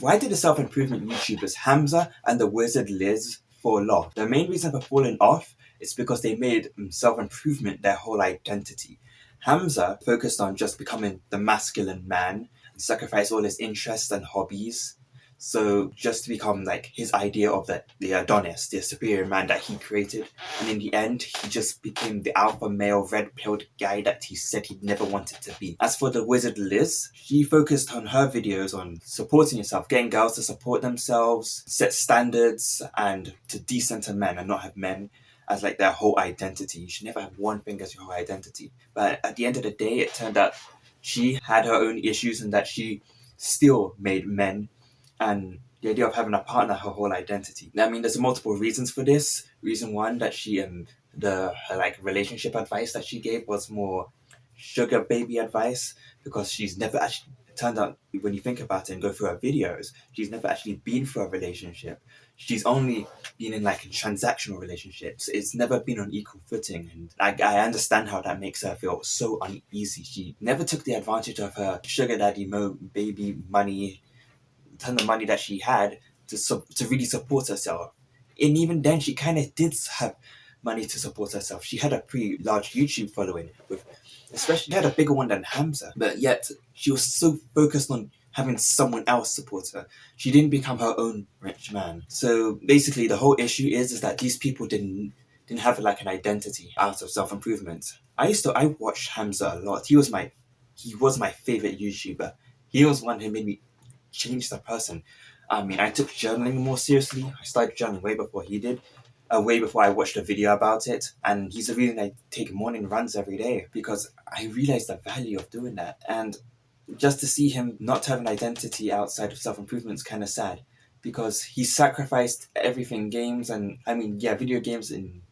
Why did the self-improvement YouTubers Hamza and TheWizardLiz fall off? The main reason for falling off is because they made self-improvement their whole identity. Hamza focused on just becoming the masculine man and sacrificed all his interests and hobbies. So just to become like his idea of the Adonis, the superior man that he created. And in the end, he just became the alpha male red-pilled guy that he said he'd never wanted to be. As for TheWizardLiz, she focused on her videos on supporting yourself, getting girls to support themselves, set standards, and to decenter men and not have men as like their whole identity. You should never have one thing as your whole identity. But at the end of the day, it turned out she had her own issues and that she still made men and the idea of having a partner her whole identity. I mean, there's multiple reasons for this. Reason one, that she her like relationship advice that she gave was more sugar baby advice, because she's never actually, it turned out when you think about it and go through her videos, she's never actually been through a relationship. She's only been in like transactional relationships. It's never been on equal footing, and I understand how that makes her feel so uneasy. She never took the advantage of her sugar daddy baby money, ton of money that she had to really support herself. And even then, she kind of did have money to support herself. She had a pretty large YouTube following, especially had a bigger one than Hamza. But yet, she was so focused on having someone else support her. She didn't become her own rich man. So basically, the whole issue is that these people didn't have like an identity out of self-improvement. I watched Hamza a lot. He was my favorite YouTuber. He was one who made me change the person. I mean, I took journaling more seriously. I started journaling way before he did, way before I watched a video about it. And he's the reason I take morning runs every day, because I realized the value of doing that. And just to see him not have an identity outside of self-improvement is kind of sad, because he sacrificed everything. Games and, I mean, yeah, video games in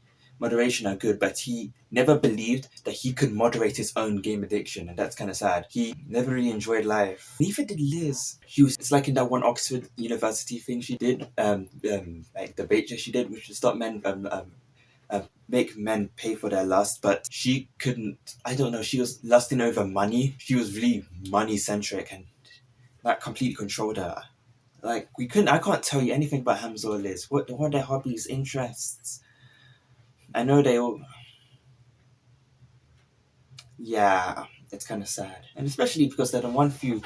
moderation are good, but he never believed that he could moderate his own game addiction, and that's kind of sad. He never really enjoyed life. Neither did Liz. It's like in that one Oxford University thing she did, like debate she did, which was stop men, make men pay for their lust, but she couldn't. I don't know. She was lusting over money. She was really money centric, and that completely controlled her. Like I can't tell you anything about Hamza or Liz. What are their hobbies, interests? I know they all. Yeah, it's kind of sad, and especially because they're the one few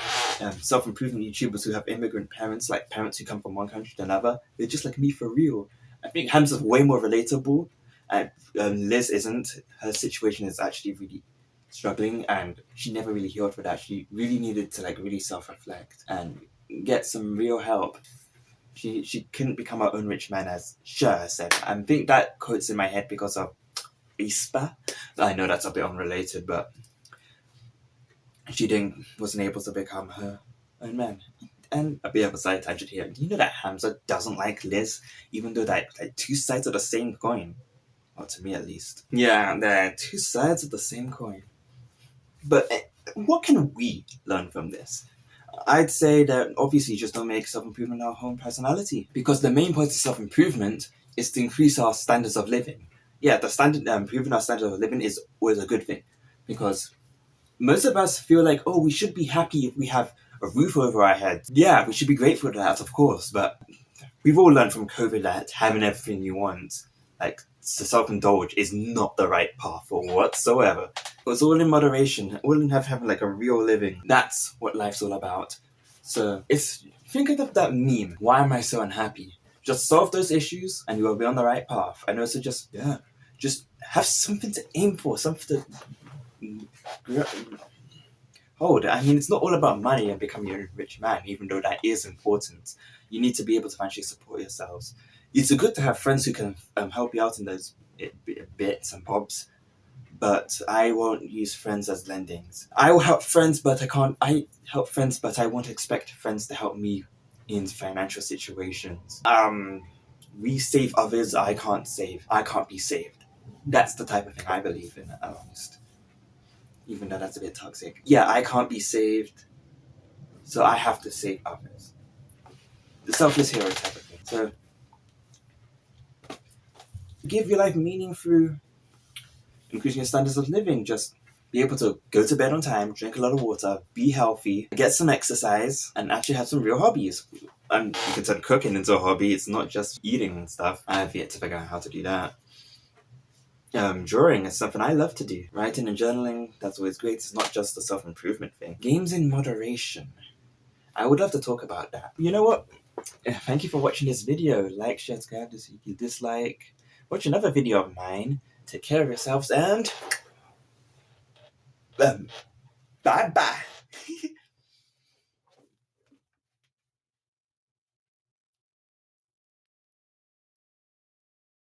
self-improvement YouTubers who have immigrant parents, like parents who come from one country to another. They're just like me for real. I think Hamza's way more relatable, and Liz isn't. Her situation is actually really struggling, and she never really healed for that. She really needed to like really self-reflect and get some real help. She couldn't become her own rich man, as Cher said. I think that quote's in my head because of ISPA. I know that's a bit unrelated, but she wasn't able to become her own man. And a bit of a side tangent here. Do you know that Hamza doesn't like Liz, even though they're like two sides of the same coin? Or to me, at least. Yeah, they're two sides of the same coin. But what can we learn from this? I'd say that obviously just don't make self-improvement our home personality, because the main point of self-improvement is to increase our standards of living. Yeah, the standard improving our standard of living is always a good thing, because most of us feel like, oh, we should be happy if we have a roof over our heads. Yeah, we should be grateful for that, of course, but we've all learned from COVID that having everything you want, like to self-indulge, is not the right path or whatsoever. It's all in moderation, all in having like a real living. That's what life's all about. So think of that meme, why am I so unhappy? Just solve those issues and you will be on the right path. And also just have something to aim for, something to hold. I mean, it's not all about money and becoming a rich man, even though that is important. You need to be able to financially support yourselves. It's good to have friends who can help you out in those bits and bobs, but I won't use friends as lendings. I will help friends, but I help friends, but I won't expect friends to help me in financial situations. We save others, I can't be saved. That's the type of thing I believe in, at least. Even though that's a bit toxic. Yeah, I can't be saved, so I have to save others. The selfless hero type of thing. So, give your life meaning through increasing your standards of living. Just be able to go to bed on time, drink a lot of water, be healthy, get some exercise, and actually have some real hobbies. And you can turn cooking into a hobby. It's not just eating and stuff. I have yet to figure out how to do that. Drawing is something I love to do. Writing and journaling, that's always great. It's not just a self-improvement thing. Games in moderation. I would love to talk about that. You know what? Thank you for watching this video. Like, share, subscribe, dislike. Watch another video of mine. Take care of yourselves and bye-bye.